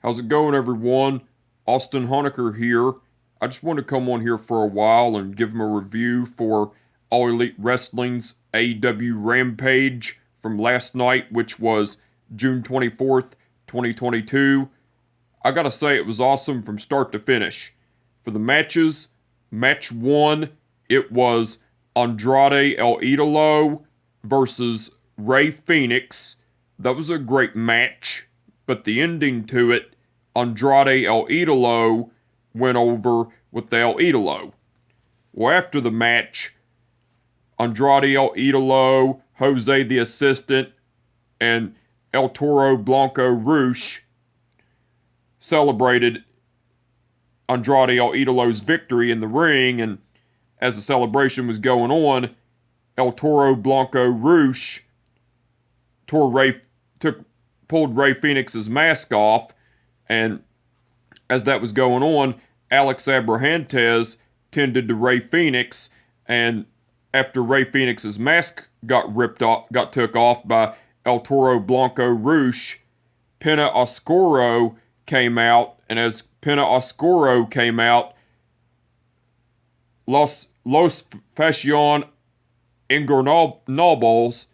How's it going, everyone? Austin Honecker here. I just want to come on here for a while and give him a review for All Elite Wrestling's AEW Rampage from last night, which was June 24th, 2022. I gotta say, it was awesome from start to finish. For the matches, match 1, it was Andrade El Idolo versus Rey Fenix. That was a great match, but the ending to it, Andrade El Idolo went over with the El Idolo. Well, after the match, Andrade El Idolo, Jose the Assistant, and El Toro Blanco Rush celebrated Andrade El Idolo's victory in the ring, and as the celebration was going on, El Toro Blanco Rush pulled Rey Fenix's mask off, and as that was going on, Alex Abrahantes tended to Rey Fenix, and after Rey Fenix's mask got took off by El Toro Blanco Rush, Pena Oscuro came out, and as Pena Oscuro came out, Los Fashion Ingobernables,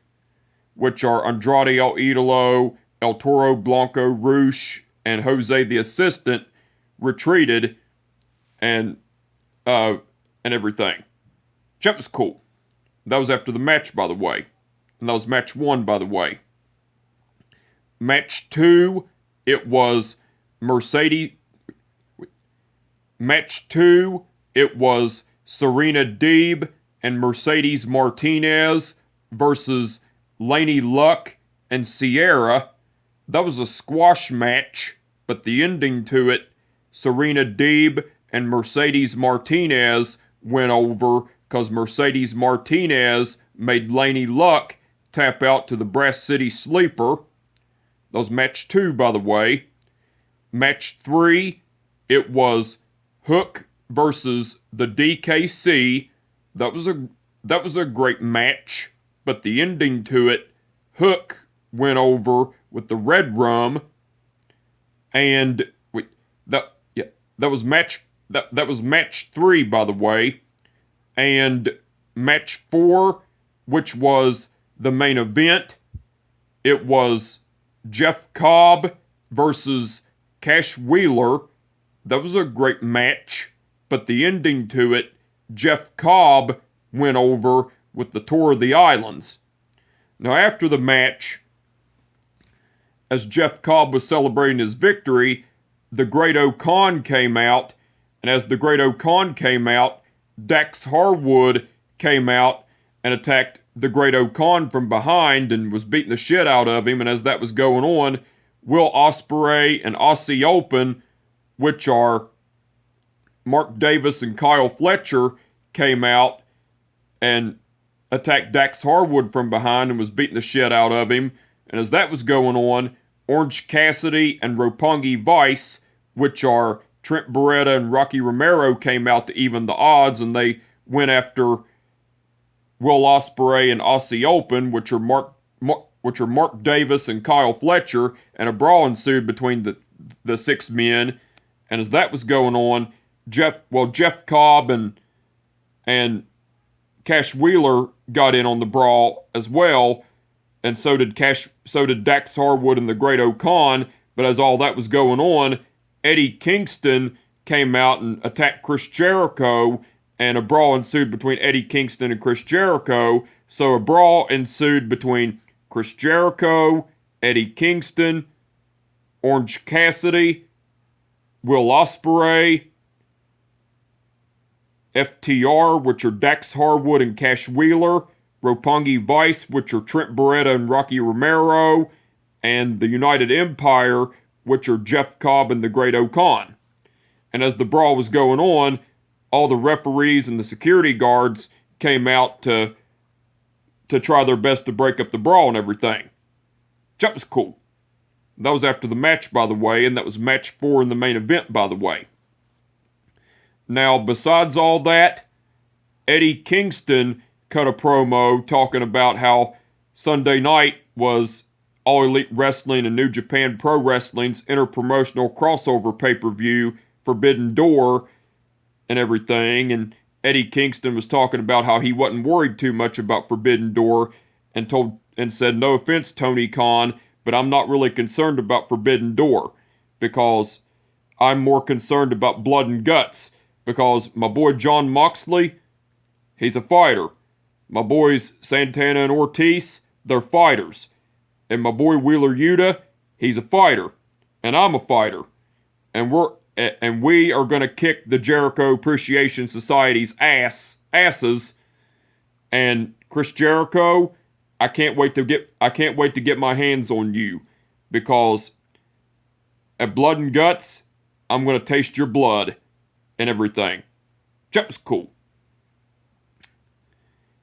which are Andrade El Idolo, El Toro Blanco Rush, and Jose the Assistant, retreated and everything. That was cool. That was after the match, by the way. And that was match 1, by the way. Match 2, it was Serena Deeb and Mercedes Martinez versus Laney Luck and Sierra. That was a squash match, but the ending to it, Serena Deeb and Mercedes Martinez went over because Mercedes Martinez made Laney Luck tap out to the Brass City Sleeper. That was match 2, by the way. Match 3, it was Hook versus the DKC. That was a great match, but the ending to it, Hook went over with the Red Rum, and that was match 3, by the way. And match 4, which was the main event, it was Jeff Cobb versus Cash Wheeler. That was a great match, but the ending to it, Jeff Cobb went over with the Tour of the Islands. Now, after the match, as Jeff Cobb was celebrating his victory, the Great O'Khan came out, and as the Great O'Khan came out, Dax Harwood came out and attacked the Great O'Khan from behind and was beating the shit out of him, and as that was going on, Will Ospreay and Aussie Open, which are Mark Davis and Kyle Fletcher, came out and attacked Dax Harwood from behind and was beating the shit out of him. And as that was going on, Orange Cassidy and Roppongi Vice, which are Trent Beretta and Rocky Romero, came out to even the odds, and they went after Will Ospreay and Aussie Open, which are Mark Davis and Kyle Fletcher, and a brawl ensued between the 6 men. And as that was going on, Jeff Cobb and Cash Wheeler got in on the brawl as well, and so did Dax Harwood and the Great O'Khan. But as all that was going on, Eddie Kingston came out and attacked Chris Jericho, and a brawl ensued between Eddie Kingston and Chris Jericho. So a brawl ensued between Chris Jericho, Eddie Kingston, Orange Cassidy, Will Ospreay, FTR, which are Dax Harwood and Cash Wheeler, Roppongi Vice, which are Trent Beretta and Rocky Romero, and the United Empire, which are Jeff Cobb and the Great O'Khan. And as the brawl was going on, all the referees and the security guards came out to try their best to break up the brawl and everything. That was cool. That was after the match, by the way, and that was match 4 in the main event, by the way. Now, besides all that, Eddie Kingston cut a promo talking about how Sunday night was All Elite Wrestling and New Japan Pro Wrestling's interpromotional crossover pay-per-view, Forbidden Door, and everything. And Eddie Kingston was talking about how he wasn't worried too much about Forbidden Door and said, no offense, Tony Khan, but I'm not really concerned about Forbidden Door because I'm more concerned about Blood and Guts because my boy Jon Moxley, he's a fighter. My boys Santana and Ortiz, they're fighters. And my boy Wheeler Yuta, he's a fighter. And I'm a fighter. And we are going to kick the Jericho Appreciation Society's asses. And Chris Jericho, I can't wait to get my hands on you because at Blood and Guts, I'm going to taste your blood and everything. Just cool.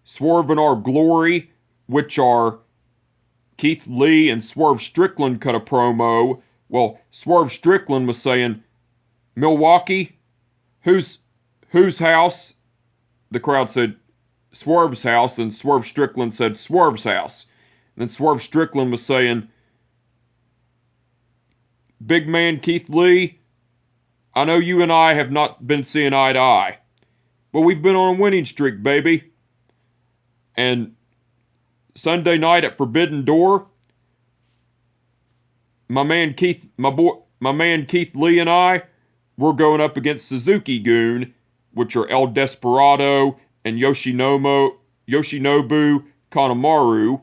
Swerve in Our Glory, which are Keith Lee and Swerve Strickland cut a promo. Well, Swerve Strickland was saying, Milwaukee, whose house? The crowd said Swerve's house, and Swerve Strickland said Swerve's house. And then Swerve Strickland was saying, big man Keith Lee, I know you and I have not been seeing eye to eye, but we've been on a winning streak, baby. And Sunday night at Forbidden Door, my man Keith Lee and I, we're going up against Suzuki-gun, which are El Desperado and Yoshinobu Kanemaru.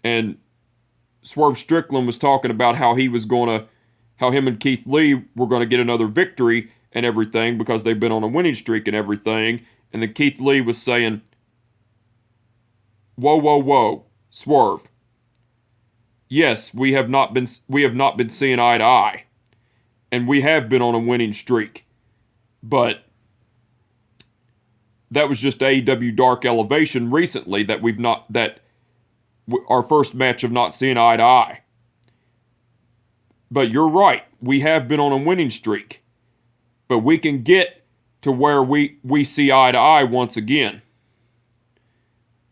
And Swerve Strickland was talking about how him and Keith Lee were going to get another victory and everything because they've been on a winning streak and everything. And then Keith Lee was saying, whoa, Swerve. Yes, we have not been seeing eye to eye. And we have been on a winning streak. But that was just AEW Dark Elevation recently our first match of not seeing eye to eye. But you're right, we have been on a winning streak. But we can get to where we see eye to eye once again.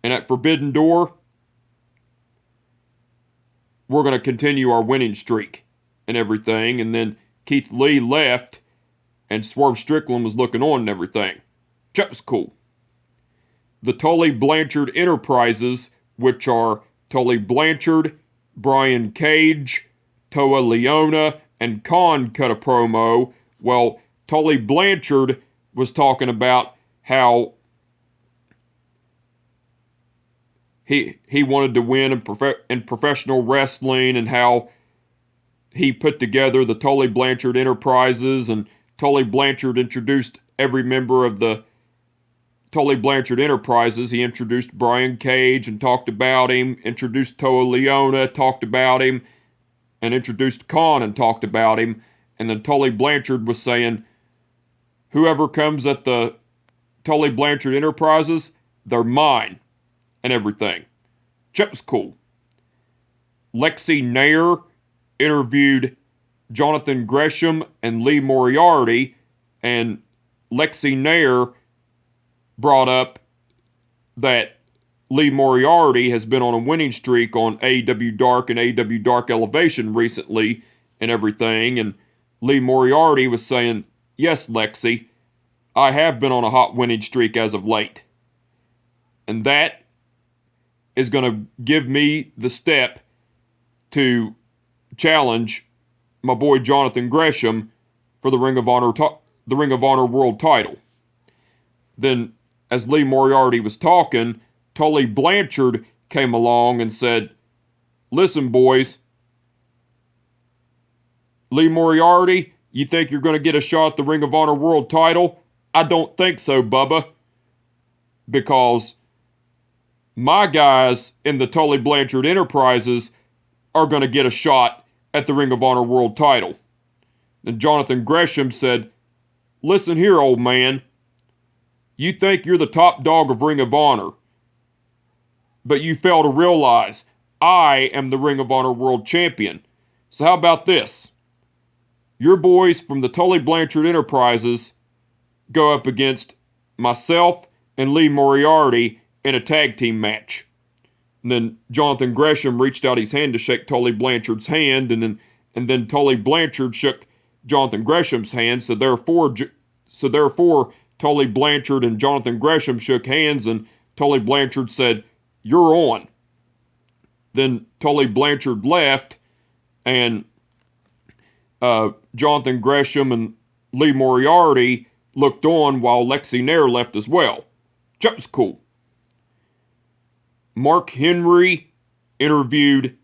And at Forbidden Door, we're going to continue our winning streak and everything. And then Keith Lee left, and Swerve Strickland was looking on and everything. That was cool. The Tully Blanchard Enterprises, which are Tully Blanchard, Brian Cage, Toa Leona, and Khan cut a promo. Well, Tully Blanchard was talking about how he wanted to win in professional wrestling and how he put together the Tully Blanchard Enterprises, and Tully Blanchard introduced every member of the Tully Blanchard Enterprises. He introduced Brian Cage and talked about him, introduced Toa Leona, talked about him, and introduced Khan and talked about him. And then Tully Blanchard was saying, whoever comes at the Tully Blanchard Enterprises, they're mine and everything. Just cool. Lexi Nair interviewed Jonathan Gresham and Lee Moriarty, and Lexi Nair brought up that Lee Moriarty has been on a winning streak on AEW Dark and AEW Dark Elevation recently and everything, and Lee Moriarty was saying, yes, Lexi, I have been on a hot winning streak as of late. And that is going to give me the step to challenge my boy Jonathan Gresham for the Ring of Honor World title. Then, as Lee Moriarty was talking, Tully Blanchard came along and said, listen, boys, Lee Moriarty, you think you're going to get a shot at the Ring of Honor World title? I don't think so, Bubba. Because my guys in the Tully Blanchard Enterprises are going to get a shot at the Ring of Honor World title. And Jonathan Gresham said, listen here, old man. You think you're the top dog of Ring of Honor, but you fail to realize I am the Ring of Honor World Champion. So how about this? Your boys from the Tully Blanchard Enterprises go up against myself and Lee Moriarty in a tag team match. And then Jonathan Gresham reached out his hand to shake Tully Blanchard's hand, and then Tully Blanchard shook Jonathan Gresham's hand. So therefore, Tully Blanchard and Jonathan Gresham shook hands, and Tully Blanchard said, "You're on." Then Tully Blanchard left, and Jonathan Gresham and Lee Moriarty looked on while Lexi Nair left as well. That was cool. Mark Henry interviewed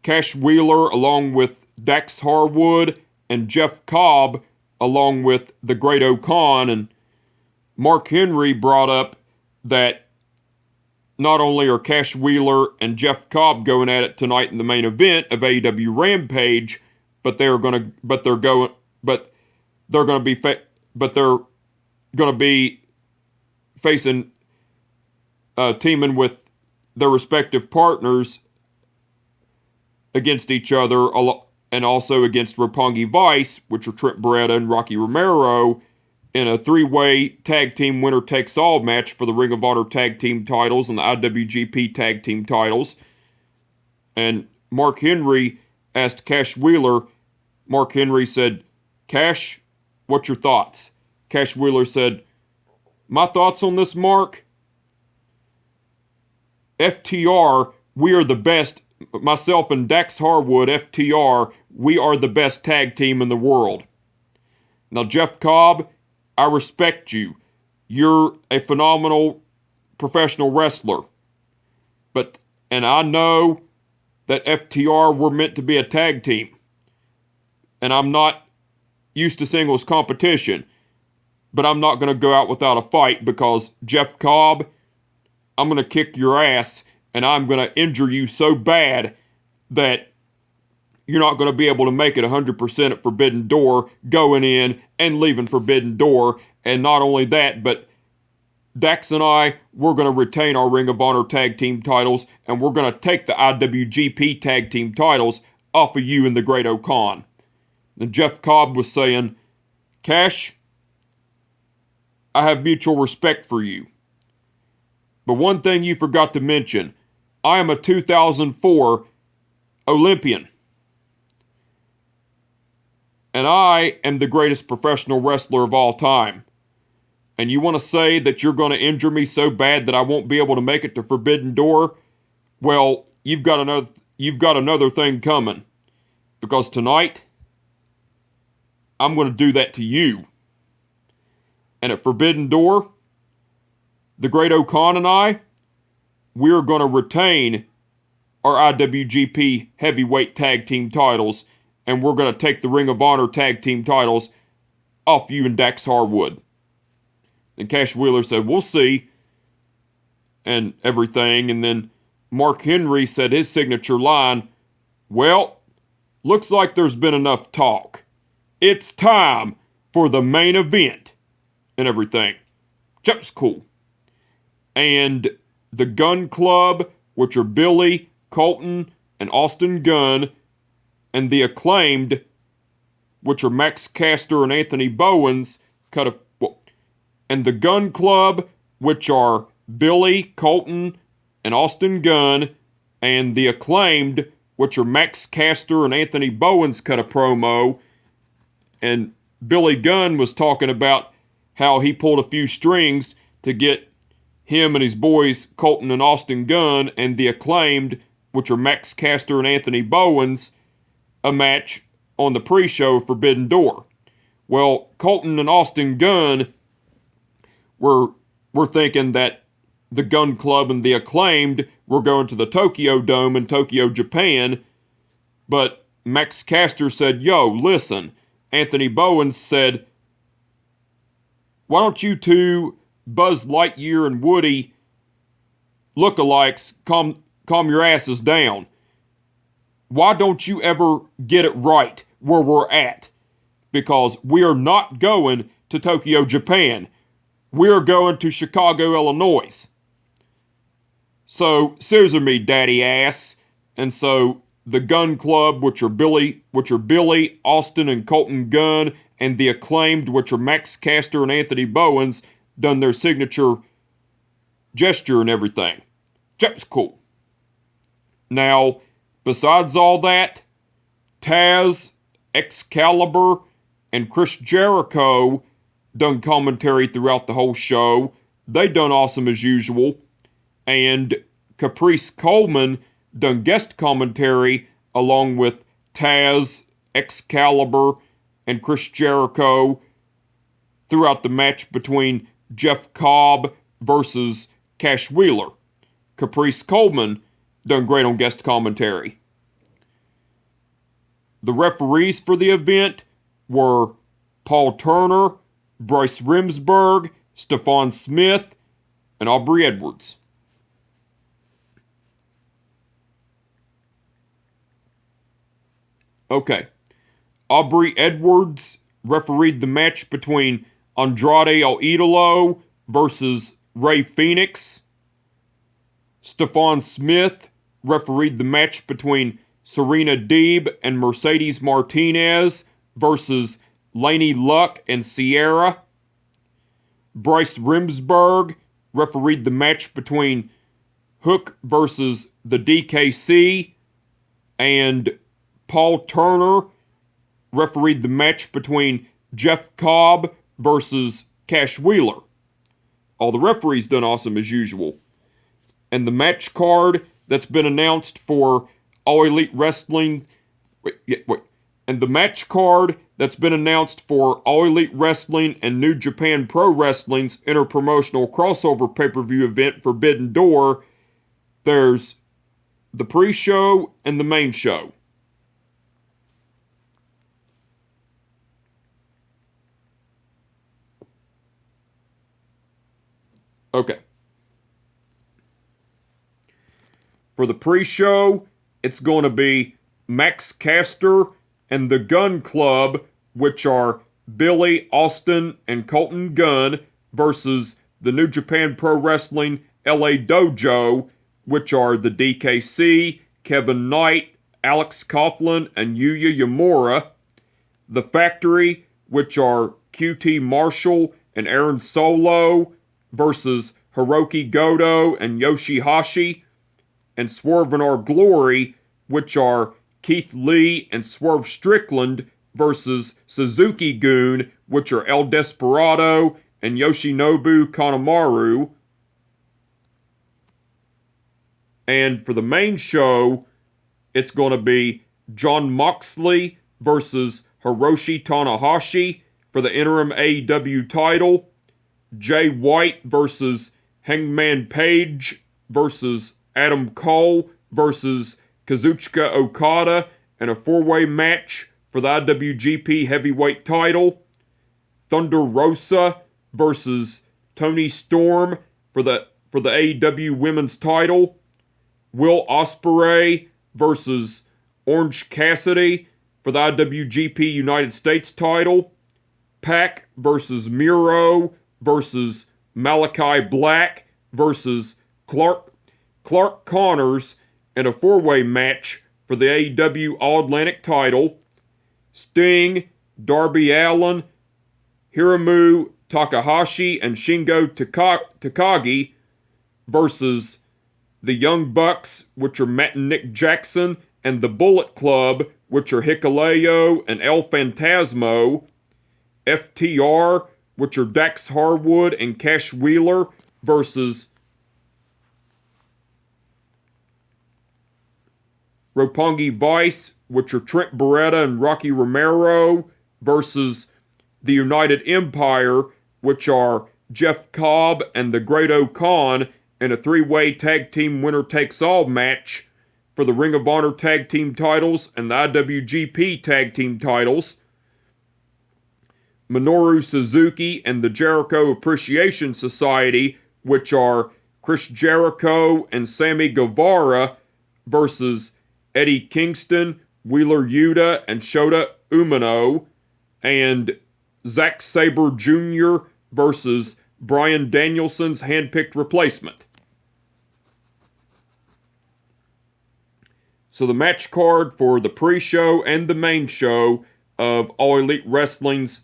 Cash Wheeler along with Dax Harwood and Jeff Cobb along with the Great O'Khan, and Mark Henry brought up that not only are Cash Wheeler and Jeff Cobb going at it tonight in the main event of AEW Rampage, but they're going to be facing teaming with their respective partners against each other, and also against Roppongi Vice, which are Trent Beretta and Rocky Romero, in a three-way tag team winner-takes-all match for the Ring of Honor tag team titles and the IWGP tag team titles. And Mark Henry asked Cash Wheeler. Mark Henry said, "Cash, what's your thoughts?" Cash Wheeler said, "My thoughts on this, Mark? FTR, we are the best. Myself and Dax Harwood, FTR, we are the best tag team in the world. Now, Jeff Cobb, I respect you. You're a phenomenal professional wrestler. And I know that FTR were meant to be a tag team. And I'm not used to singles competition. But I'm not going to go out without a fight because, Jeff Cobb, I'm going to kick your ass and I'm going to injure you so bad that you're not going to be able to make it 100% at Forbidden Door, going in and leaving Forbidden Door. And not only that, but Dax and I, we're going to retain our Ring of Honor tag team titles, and we're going to take the IWGP tag team titles off of you and the Great O'Khan." And Jeff Cobb was saying, "Cash, I have mutual respect for you. But one thing you forgot to mention, I am a 2004 Olympian. And I am the greatest professional wrestler of all time. And you want to say that you're going to injure me so bad that I won't be able to make it to Forbidden Door? Well, you've got another thing coming. Because tonight, I'm going to do that to you. And at Forbidden Door, the Great O'Khan and I, we're going to retain our IWGP Heavyweight Tag Team titles, and we're going to take the Ring of Honor Tag Team titles off you and Dax Harwood." And Cash Wheeler said, "We'll see," and everything. And then Mark Henry said his signature line, "Well, looks like there's been enough talk. It's time for the main event," and everything. That was cool. And the Gunn Club, which are Billy, Colton, and Austin Gunn, and the Acclaimed, which are Max Caster and Anthony Bowens, and the Gunn Club, which are Billy, Colton, and Austin Gunn, and the Acclaimed, which are Max Caster and Anthony Bowens, cut a promo, and Billy Gunn was talking about how he pulled a few strings to get him and his boys, Colton and Austin Gunn, and the Acclaimed, which are Max Caster and Anthony Bowens, a match on the pre-show Forbidden Door. Well, Colton and Austin Gunn were thinking that the Gunn Club and the Acclaimed were going to the Tokyo Dome in Tokyo, Japan, but Max Caster said, "Yo, listen," Anthony Bowens said, "Why don't you two Buzz Lightyear and Woody lookalikes calm your asses down? Why don't you ever get it right where we're at? Because we are not going to Tokyo, Japan. We are going to Chicago, Illinois. So, scissor me, daddy ass." And so, the Gunn Club, which are Billy, Austin, and Colton Gunn, and the Acclaimed, which are Max Caster and Anthony Bowens, done their signature gesture and everything. That's cool. Now, besides all that, Taz, Excalibur, and Chris Jericho done commentary throughout the whole show. They done awesome as usual. And Caprice Coleman done guest commentary along with Taz, Excalibur, and Chris Jericho throughout the match between Jeff Cobb versus Cash Wheeler. Caprice Coleman done great on guest commentary. The referees for the event were Paul Turner, Bryce Remsburg, Stephon Smith, and Aubrey Edwards. Okay. Aubrey Edwards refereed the match between Andrade El Idolo versus Rey Fenix. Stephon Smith refereed the match between Serena Deeb and Mercedes Martinez versus Laney Luck and Sierra. Bryce Remsburg refereed the match between Hook versus the DKC, and Paul Turner refereed the match between Jeff Cobb versus Cash Wheeler. All the referees done awesome as usual. And the match card that's been announced for All Elite Wrestling... And the match card that's been announced for All Elite Wrestling and New Japan Pro Wrestling's interpromotional crossover pay-per-view event Forbidden Door, there's the pre-show and the main show. Okay. For the pre-show, it's going to be Max Caster and the Gun Club, which are Billy, Austin, and Colton Gunn, versus the New Japan Pro Wrestling LA Dojo, which are the DKC, Kevin Knight, Alex Coughlin, and Yuya Uemura. The Factory, which are QT Marshall and Aaron Solo, versus Hiroki Goto and Yoshihashi. And Swerve in Our Glory, which are Keith Lee and Swerve Strickland versus Suzuki-gun, which are El Desperado and Yoshinobu Kanemaru. And for the main show, it's going to be Jon Moxley versus Hiroshi Tanahashi for the interim AEW title, Jay White versus Hangman Page versus Adam Cole versus Kazuchika Okada in a four-way match for the IWGP Heavyweight title, Thunder Rosa versus Toni Storm for the AEW Women's title, Will Ospreay versus Orange Cassidy for the IWGP United States title, Pac versus Miro versus Malachi Black versus Clark Connors in a four-way match for the AEW All-Atlantic title, Sting, Darby Allin, Hiromu Takahashi, and Shingo Takagi versus the Young Bucks, which are Matt and Nick Jackson, and the Bullet Club, which are Hikuleo and El Phantasmo, FTR, which are Dax Harwood and Cash Wheeler, versus Roppongi Vice, which are Trent Beretta and Rocky Romero, versus the United Empire, which are Jeff Cobb and the Great O'Khan, in a three-way tag team winner-takes-all match for the Ring of Honor tag team titles and the IWGP tag team titles. Minoru Suzuki and the Jericho Appreciation Society, which are Chris Jericho and Sammy Guevara, versus Eddie Kingston, Wheeler Yuta, and Shota Umino, and Zack Sabre Jr. versus Bryan Danielson's handpicked replacement. So the match card for the pre-show and the main show of All Elite Wrestling's...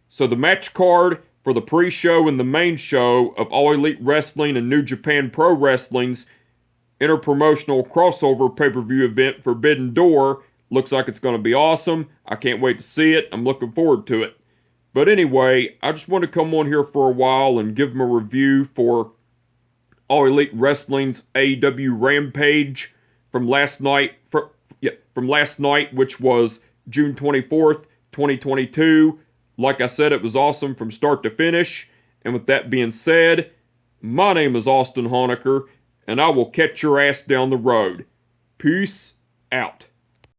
So the match card for the pre-show and the main show of All Elite Wrestling and New Japan Pro Wrestling's interpromotional crossover pay-per-view event, Forbidden Door. Looks like it's going to be awesome. I can't wait to see it. I'm looking forward to it. But anyway, I just want to come on here for a while and give them a review for All Elite Wrestling's AEW Rampage from last night, which was June 24th, 2022. Like I said, it was awesome from start to finish. And with that being said, my name is Austin Honecker, and I will catch your ass down the road. Peace out.